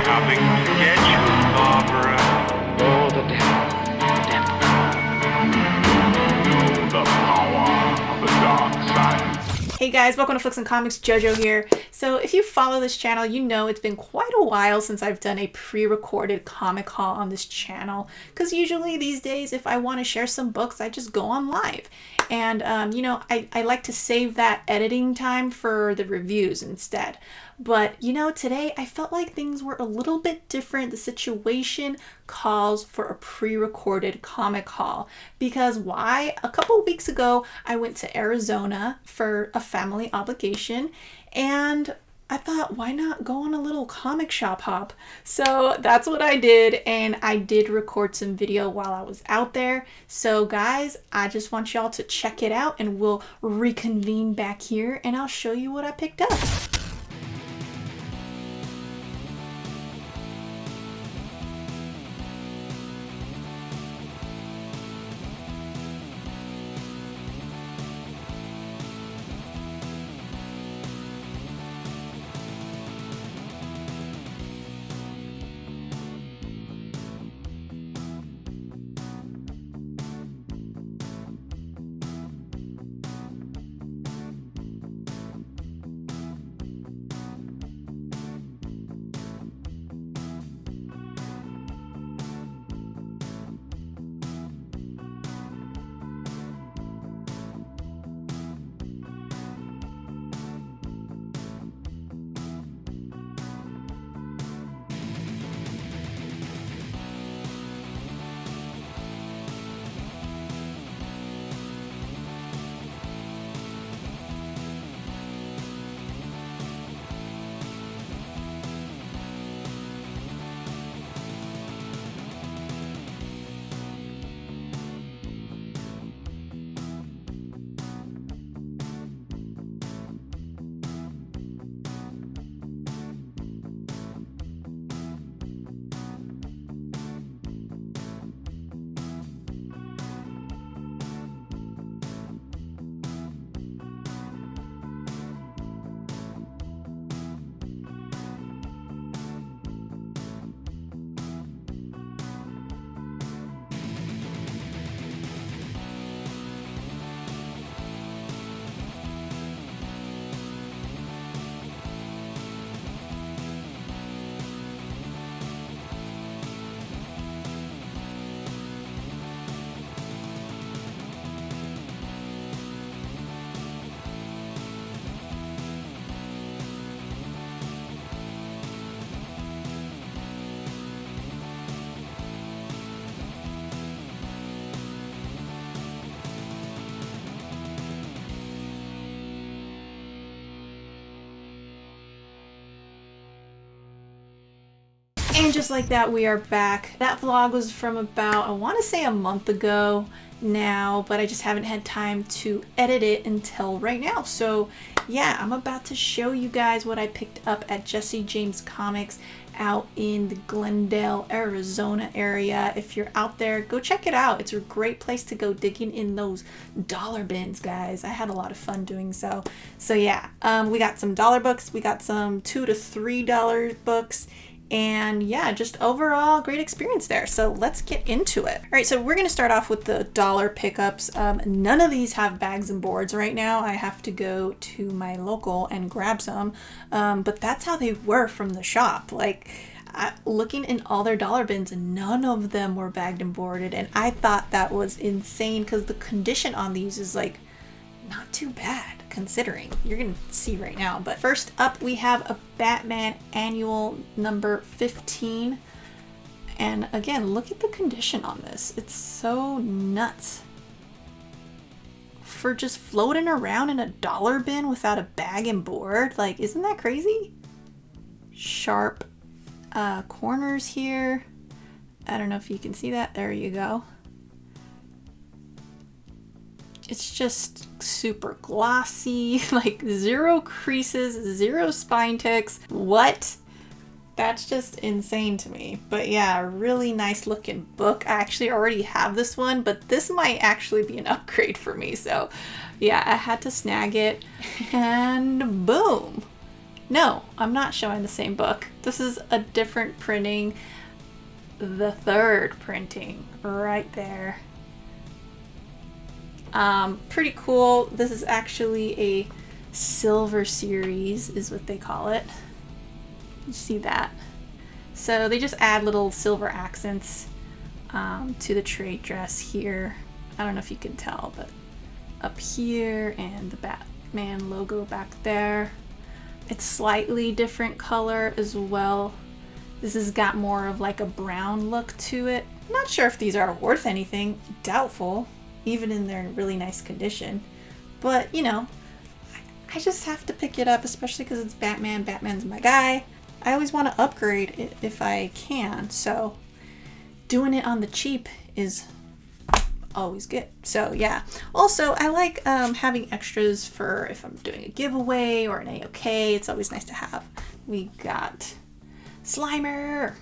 coming to get you, Barbara. Oh, the devil. The devil. The power of the dark side. Hey guys, welcome to Flix and Comix, JoJo here. So if you follow this channel, you know it's been quite a while since I've done a pre-recorded comic haul on this channel. Because usually these days, if I want to share some books, I just go on live. And, I like to save that editing time for the reviews instead. But, today I felt like things were a little bit different. The situation calls for a pre-recorded comic haul. Because why? A couple weeks ago, I went to Arizona for a family obligation. And I thought, why not go on a little comic shop hop? So that's what I did, and I did record some video while I was out there. So guys, I just want y'all to check it out, and we'll reconvene back here, and I'll show you what I picked up. And just like that, we are back. That vlog was from about, I want to say a month ago now, but I just haven't had time to edit it until right now. So yeah, I'm about to show you guys what I picked up at Jesse James Comics out in the Glendale, Arizona area. If you're out there, go check it out. It's a great place to go digging in those dollar bins, guys. I had a lot of fun doing so. So yeah, we got some dollar books. We got some $2 to $3 books. And yeah, just overall great experience there. So let's get into it. All right, so we're gonna start off with the dollar pickups. None of these have bags and boards right now. I have to go to my local and grab some, but that's how they were from the shop. Like, looking in all their dollar bins, none of them were bagged and boarded. And I thought that was insane because the condition on these is like not too bad considering. You're gonna see right now. But first up, we have a Batman annual number 15. And again, look at the condition on this. It's so nuts. For just floating around in a dollar bin without a bag and board. Like, isn't that crazy? Sharp corners here. I don't know if you can see that. There you go. It's just super glossy, like zero creases, zero spine ticks. What? That's just insane to me. But yeah, really nice looking book. I actually already have this one, but this might actually be an upgrade for me. So yeah, I had to snag it and boom. No, I'm not showing the same book. This is a different printing. The third printing right there. Pretty cool. This is actually a silver series is what they call it. You see that? So they just add little silver accents to the trade dress here. I don't know if you can tell, but up here and the Batman logo back there. It's slightly different color as well. This has got more of like a brown look to it. Not sure if these are worth anything. Doubtful, even in their really nice condition. But, you know, I just have to pick it up, especially because it's Batman. Batman's my guy. I always want to upgrade if I can, so doing it on the cheap is always good. So yeah. Also, I like having extras for if I'm doing a giveaway or an AOK. It's always nice to have. We got Slimer.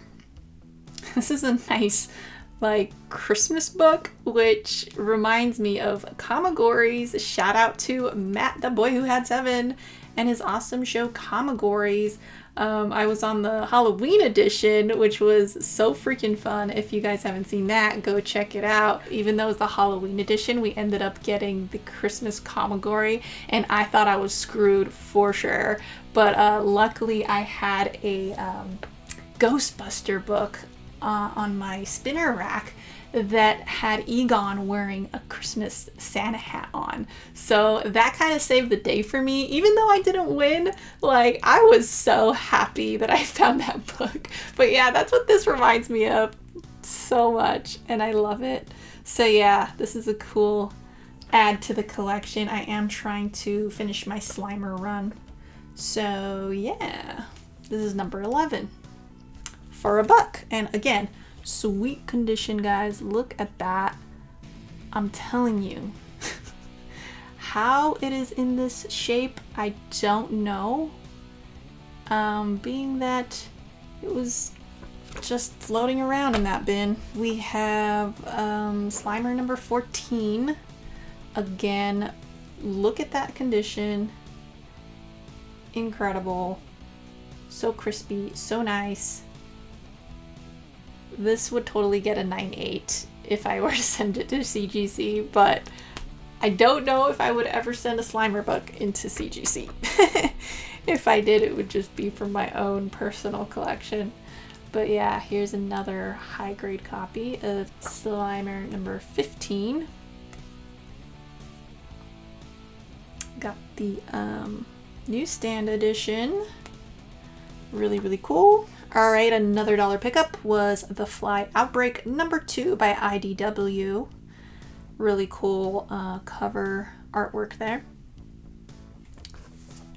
This is a nice like Christmas book, which reminds me of Kamagories. Shout out to Matt, the boy who had 7, and his awesome show Kamagories. I was on the Halloween edition, which was so freaking fun. If you guys haven't seen that, go check it out. Even though it was the Halloween edition, we ended up getting the Christmas Kamagory, and I thought I was screwed for sure. But luckily I had a Ghostbuster book on my spinner rack that had Egon wearing a Christmas Santa hat on. So that kind of saved the day for me. Even though I didn't win, like, I was so happy that I found that book. But yeah, that's what this reminds me of so much, and I love it. So yeah, this is a cool add to the collection. I am trying to finish my Slimer run. So yeah, this is number 11 for $1. And again, sweet condition, guys. Look at that. I'm telling you. How it is in this shape, I don't know. Being that it was just floating around in that bin. We have Slimer number 14. Again, look at that condition. Incredible. So crispy, so nice. This would totally get a 9.8 if I were to send it to CGC, but I don't know if I would ever send a Slimer book into CGC. If I did, it would just be for my own personal collection. But yeah, here's another high grade copy of Slimer number 15. Got the newsstand edition. Really, really cool. All right, another dollar pickup was The Fly Outbreak number 2 by IDW. Really cool cover artwork there.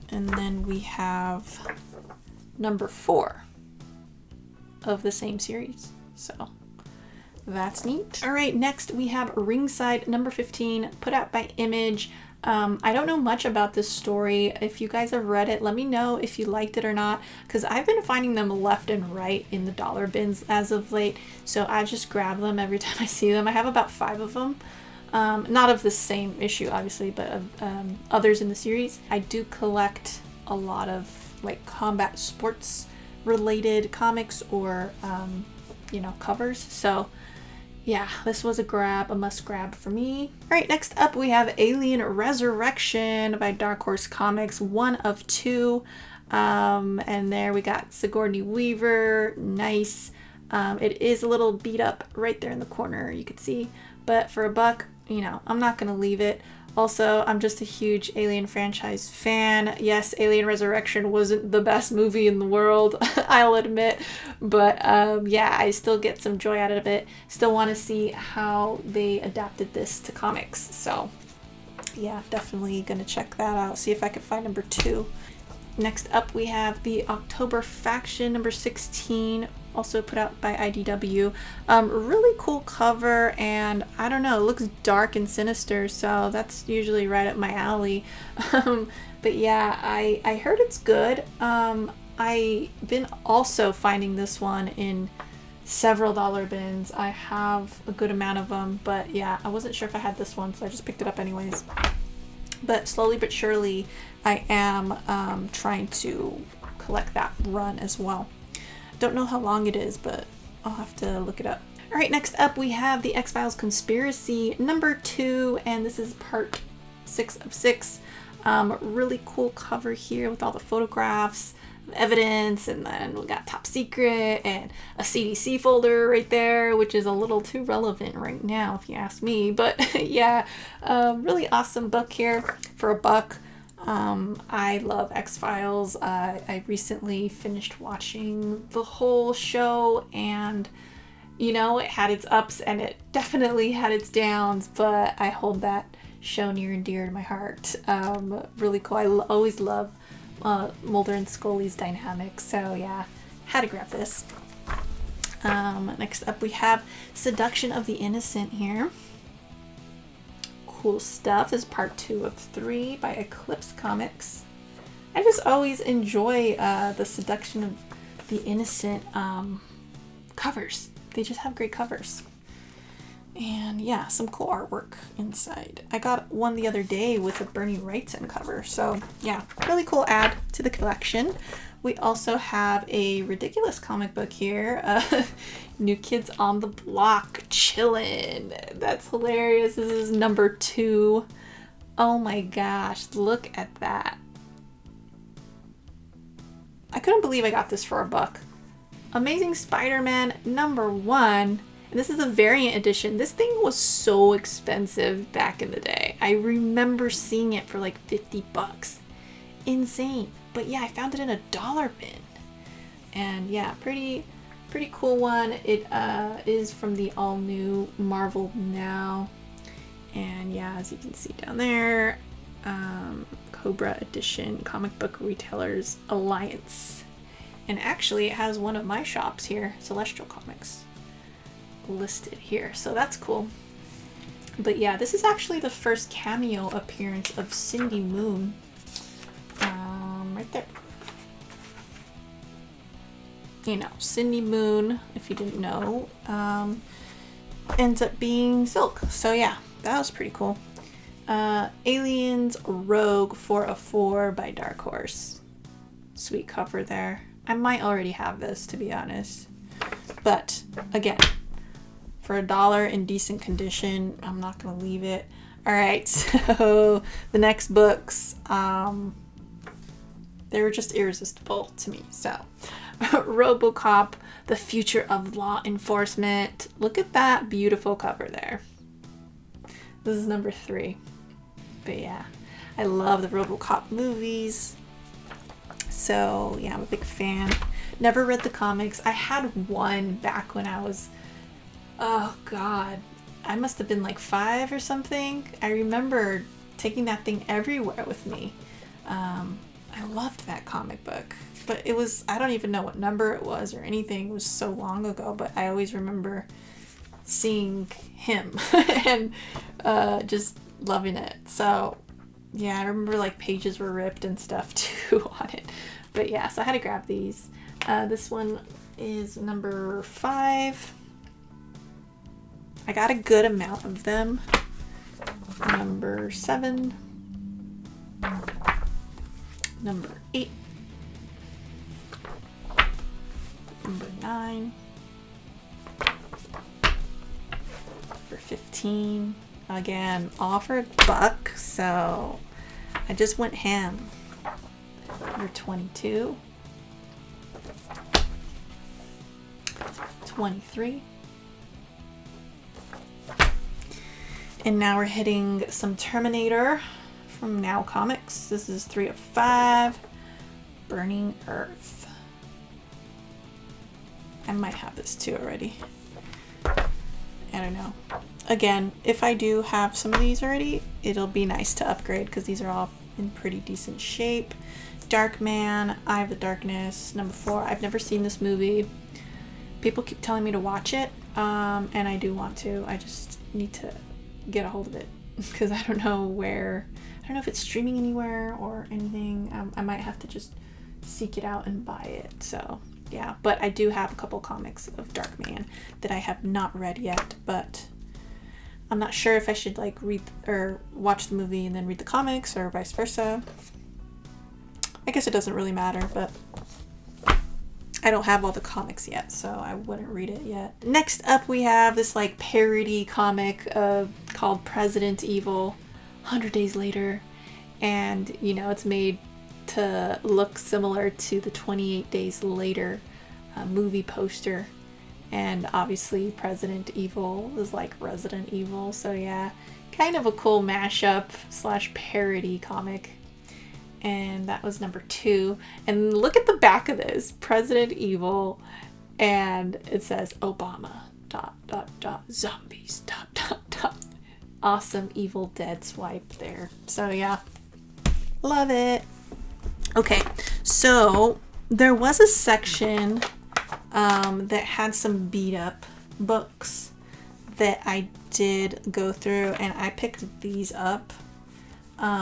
And then we have number 4 of the same series. So that's neat. All right, next we have Ringside number 15, put out by Image. I don't know much about this story. If you guys have read it, let me know if you liked it or not, because I've been finding them left and right in the dollar bins as of late, so I just grab them every time I see them. I have about 5 of them. Not of the same issue, obviously, but of others in the series. I do collect a lot of like combat sports related comics or, you know, covers. So yeah, this was a must grab for me. All right, next up we have Alien Resurrection by Dark Horse Comics, 1 of 2. And there we got Sigourney Weaver, nice. It is a little beat up right there in the corner, you could see, but for $1, you know, I'm not gonna leave it. Also, I'm just a huge Alien franchise fan. Yes, Alien Resurrection wasn't the best movie in the world, I'll admit, but yeah, I still get some joy out of it. Still want to see how they adapted this to comics. So yeah, definitely gonna check that out, see if I can find number 2. Next up we have the October Faction number 16, also put out by IDW. Really cool cover, and I don't know, it looks dark and sinister, so that's usually right up my alley. But yeah, I heard it's good. I've been also finding this one in several dollar bins. I have a good amount of them, but yeah, I wasn't sure if I had this one, so I just picked it up anyways. But slowly but surely I am trying to collect that run as well. Don't know how long it is, but I'll have to look it up. All right, next up we have the X-Files Conspiracy number 2, and this is part 6 of 6. Really cool cover here with all the photographs, evidence, and then we got top secret and a CDC folder right there, which is a little too relevant right now if you ask me. But yeah, really awesome book here for $1. I love X-Files. I recently finished watching the whole show, and you know, it had its ups and it definitely had its downs, but I hold that show near and dear to my heart. Really cool. I always love Mulder and Scully's dynamics, so yeah, had to grab this. Next up we have Seduction of the Innocent here. Cool stuff. This is part 2 of 3 by Eclipse Comics. I just always enjoy the Seduction of the Innocent covers. They just have great covers. And yeah, some cool artwork inside. I got one the other day with a Bernie Wrightson cover. So yeah, really cool add to the collection. We also have a ridiculous comic book here. New Kids on the Block, chillin'. That's hilarious. This is number 2. Oh my gosh, look at that. I couldn't believe I got this for $1. Amazing Spider-Man number 1. And this is a variant edition. This thing was so expensive back in the day. I remember seeing it for like $50. Insane. But yeah, I found it in a dollar bin. And yeah, pretty cool one. It is from the all new Marvel Now. And yeah, as you can see down there, Cobra Edition Comic Book Retailers Alliance. And actually it has one of my shops here, Celestial Comics, listed here. So that's cool. But yeah, this is actually the first cameo appearance of Cindy Moon. Right there. You know, Cindy Moon, if you didn't know, ends up being Silk. So yeah, that was pretty cool. Aliens Rogue 404 by Dark Horse. Sweet cover there. I might already have this, to be honest. But again, for $1 in decent condition, I'm not going to leave it. All right, so the next books, they were just irresistible to me. So RoboCop, The Future of Law Enforcement. Look at that beautiful cover there. This is number 3. But yeah, I love the RoboCop movies. So yeah, I'm a big fan. Never read the comics. I had one back when I was, oh god, I must have been like 5 or something. I remember taking that thing everywhere with me. I loved that comic book. But it was, I don't even know what number it was or anything. It was so long ago, but I always remember seeing him and just loving it. So yeah, I remember like pages were ripped and stuff too on it. But yeah, so I had to grab these. This one is number 5. I got a good amount of them. Number 7. Number 8. Number 9. Number 15. Again, all for $1, so I just went ham. Number 22. 23. And now we're hitting some Terminator from Now Comics. This is 3 of 5. Burning Earth. I might have this too already. I don't know. Again, if I do have some of these already, it'll be nice to upgrade because these are all in pretty decent shape. Darkman, Eye of the Darkness, number 4. I've never seen this movie. People keep telling me to watch it, and I do want to. I just need to get a hold of it because I don't know where. I don't know if it's streaming anywhere or anything. I might have to just seek it out and buy it. So yeah, but I do have a couple comics of Darkman that I have not read yet, but I'm not sure if I should like read or watch the movie and then read the comics or vice versa. I guess it doesn't really matter, but I don't have all the comics yet, so I wouldn't read it yet. Next up, we have this like parody comic called President Evil, 100 Days Later. And, you know, it's made to look similar to the 28 Days Later movie poster. And obviously President Evil is like Resident Evil. So yeah, kind of a cool mashup / parody comic. And that was number 2. And look at the back of this, President Evil, and it says Obama, ... zombies, ... Awesome Evil Dead swipe there. So yeah, love it. Okay, so there was a section that had some beat up books that I did go through, and I picked these up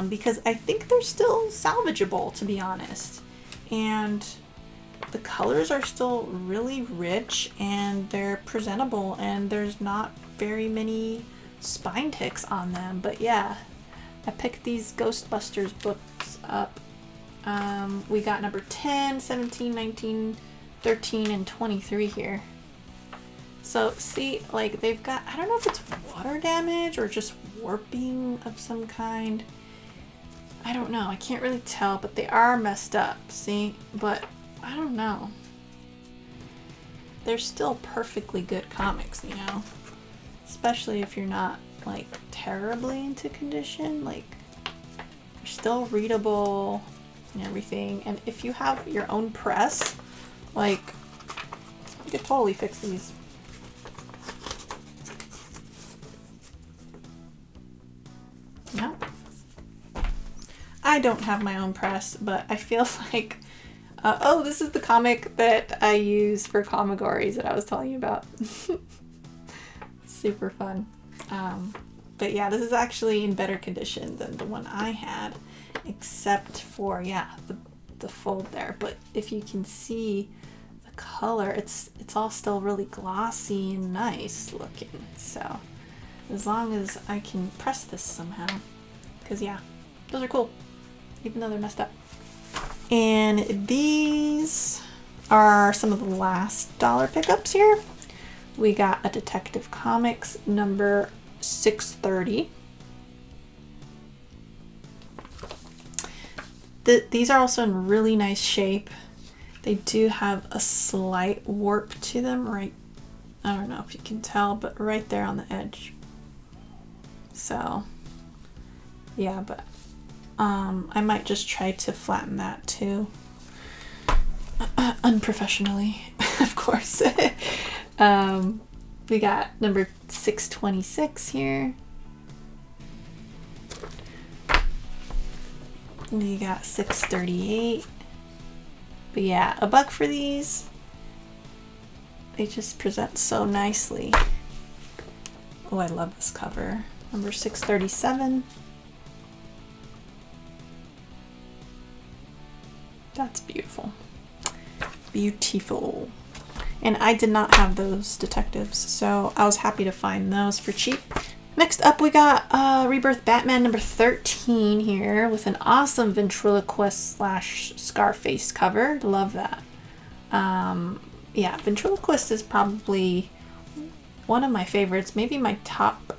because I think they're still salvageable, to be honest. And the colors are still really rich and they're presentable, and there's not very many spine ticks on them. But yeah, I picked these Ghostbusters books up. We got number 10, 17, 19, 13, and 23 here. So see, like they've got, I don't know if it's water damage or just warping of some kind. I don't know. I can't really tell, but they are messed up. See? But I don't know. They're still perfectly good comics, you know? Especially if you're not, like, terribly into condition. Like, they're still readable and everything. And if you have your own press, like, you could totally fix these. No. I don't have my own press, but I feel like, oh, this is the comic that I use for Comigories that I was telling you about. Super fun. But yeah, this is actually in better condition than the one I had, except for, yeah, the fold there. But if you can see the color, it's all still really glossy and nice looking. So as long as I can press this somehow, because yeah, those are cool, even though they're messed up. And these are some of the last dollar pickups here. We got a Detective Comics number 630. These are also in really nice shape. They do have a slight warp to them, right? I don't know if you can tell, but right there on the edge. So yeah, but I might just try to flatten that too. Unprofessionally, of course. We got number 626 here. We got 638. But yeah, $1 for these. They just present so nicely. Oh, I love this cover. Number 637. That's beautiful. Beautiful. And I did not have those detectives, so I was happy to find those for cheap. Next up, we got Rebirth Batman number 13 here with an awesome ventriloquist / Scarface cover. Love that. Yeah, ventriloquist is probably one of my favorites. Maybe in my top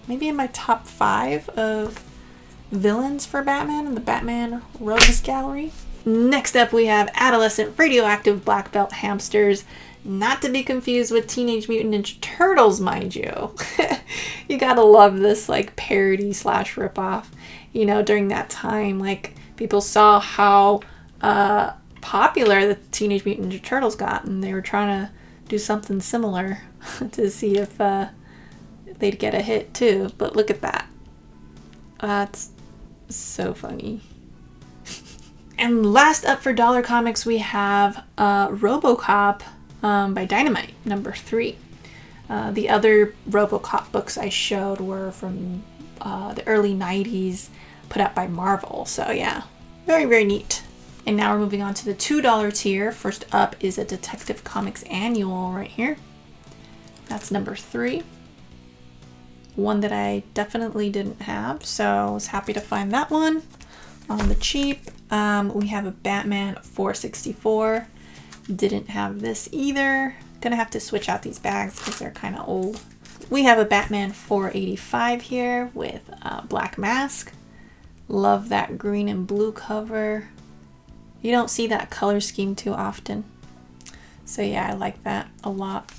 5 of villains for Batman in the Batman Rogues Gallery. Next up, we have Adolescent Radioactive Black Belt Hamsters. Not to be confused with Teenage Mutant Ninja Turtles, mind you. You gotta love this like parody / ripoff. You know, during that time, like people saw how popular the Teenage Mutant Ninja Turtles got, and they were trying to do something similar to see if they'd get a hit too. But look at that. That's so funny. And last up for Dollar Comics, we have RoboCop by Dynamite, number 3. The other RoboCop books I showed were from the early 90s, put out by Marvel. So yeah, very, very neat. And now we're moving on to the $2 tier. First up is a Detective Comics annual right here. That's number 3. One that I definitely didn't have, so I was happy to find that one on the cheap. We have a Batman 464. Didn't have this either. Gonna have to switch out these bags because they're kind of old. We have a Batman 485 here with black mask. Love that green and blue cover. You don't see that color scheme too often. So yeah, I like that a lot.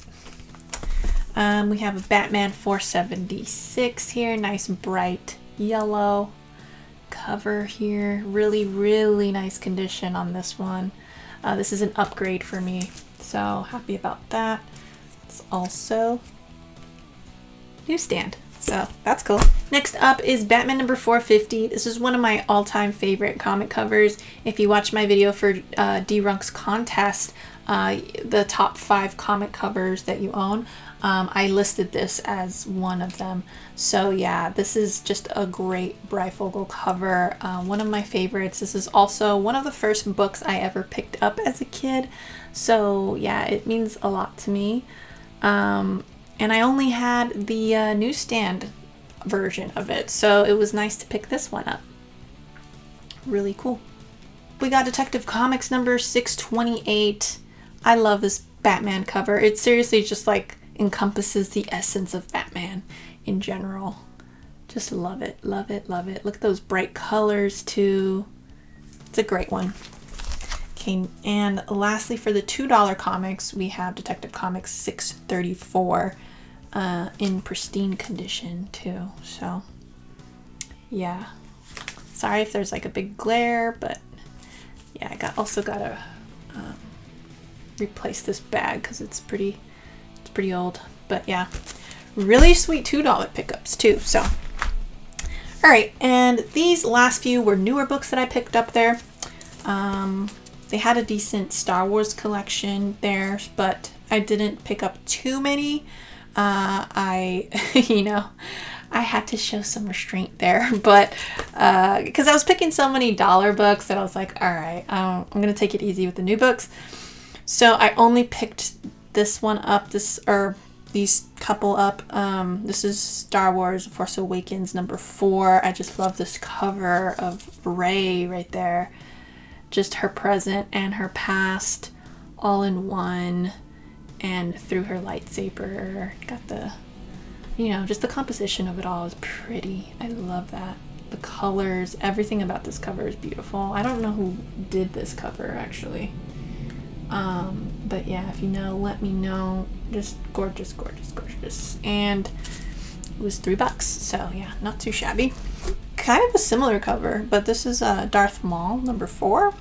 We have a Batman 476 here. Nice bright yellow cover here. Really, really nice condition on this one. This is an upgrade for me. So happy about that. It's also newsstand. So that's cool. Next up is Batman number 450. This is one of my all-time favorite comic covers. If you watch my video for D-Runk's contest, the top 5 comic covers that you own, I listed this as one of them. So yeah, this is just a great Breyfogle cover. One of my favorites. This is also one of the first books I ever picked up as a kid. So yeah, it means a lot to me. And I only had the newsstand version of it, so it was nice to pick this one up. Really cool. We got Detective Comics number 628. I love this Batman cover. It seriously just like encompasses the essence of Batman in general. Just love it, love it, love it. Look at those bright colors too. It's a great one. Okay, and lastly for the $2 comics, we have Detective Comics 634 in pristine condition too. So yeah, sorry if there's like a big glare, but yeah, I also gotta replace this bag because it's pretty old. But yeah, really sweet $2 pickups too. So all right, and these last few were newer books that I picked up there. They had a decent Star Wars collection there, but I didn't pick up too many. I had to show some restraint there, but because I was picking so many dollar books that I was like, all right, I'm going to take it easy with the new books. So I only picked this one up, these couple up. This is Star Wars Force Awakens number 4. I just love this cover of Rey right there. Just her present and her past all in one, and through her lightsaber. Got the, just the composition of it all is pretty. I love that. The colors, everything about this cover is beautiful. I don't know who did this cover actually. But yeah, if you know, let me know. Just gorgeous, gorgeous, gorgeous. And it was $3, so yeah, not too shabby. Kind of a similar cover, but this is Darth Maul number 4.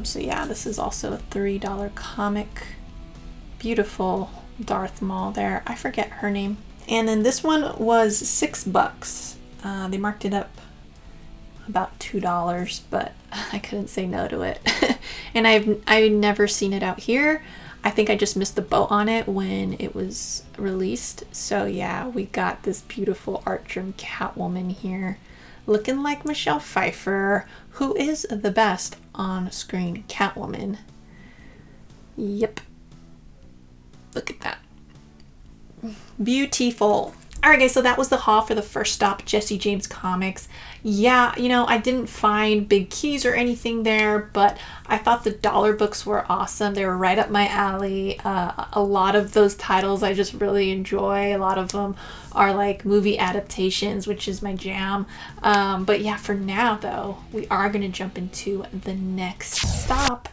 So yeah, this is also a $3 comic. Beautiful Darth Maul there. I forget her name. And then this one was $6. They marked it up about $2, but I couldn't say no to it. And I've never seen it out here. I think I just missed the boat on it when it was released. So yeah, we got this beautiful art trim Catwoman here, looking like Michelle Pfeiffer, who is the best on-screen Catwoman. Yep. Look at that. Beautiful. Alright guys, so that was the haul for the first stop, Jesse James Comics. Yeah, I didn't find big keys or anything there, but I thought the dollar books were awesome. They were right up my alley. A lot of those titles I just really enjoy. A lot of them are like movie adaptations, which is my jam. But yeah, for now though, we are going to jump into the next stop.